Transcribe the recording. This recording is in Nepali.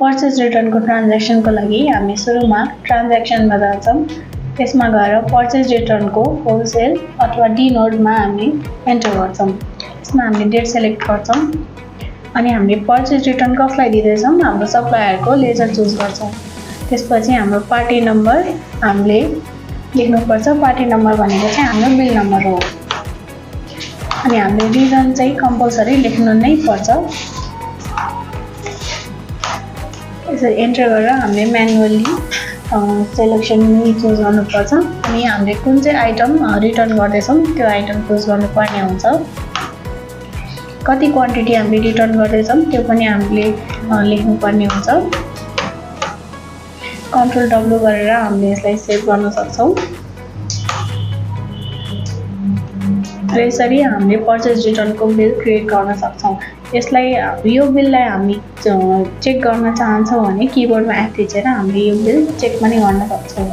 पर्चेज रिटर्नको ट्रान्ज्याक्सनको लागि हामी सुरुमा ट्रान्ज्याक्सनमा जान्छौँ। त्यसमा गएर पर्चेज रिटर्नको होलसेल अथवा डी नोडमा हामी एन्टर गर्छौँ। यसमा हामीले डेट सेलेक्ट गर्छौँ अनि हामीले पर्चेज रिटर्न कसलाई दिँदैछौँ, हाम्रो सप्लायरको लेजर चुज गर्छौँ। त्यसपछि हाम्रो पार्टी नम्बर हामीले लेख्नुपर्छ। पार्टी नम्बर भनेको चाहिँ हाम्रो बिल नम्बर हो अनि हामीले रिजन चाहिँ कम्पलसरी लेख्नु नै पर्छ। यसरी एन्टर गरेर हामीले म्यानुअली सेलेक्सन चुज गर्नुपर्छ अनि हामीले कुन चाहिँ आइटम रिटर्न गर्दैछौँ त्यो आइटम चुज गर्नुपर्ने हुन्छ। कति क्वान्टिटी हामीले रिटर्न गर्दैछौँ त्यो पनि हामीले लेख्नुपर्ने हुन्छ। कन्ट्रोल डब्लु गरेर हामीले यसलाई सेभ गर्न सक्छौँ। र यसरी हामीले पर्चेज रिटर्नको बिल क्रिएट गर्न सक्छौँ। यसलाई यो बिललाई हामी चेक गर्न चाहन्छौँ भने किबोर्डमा F थिचेर हामीले यो बिल चेक पनि गर्न सक्छौँ।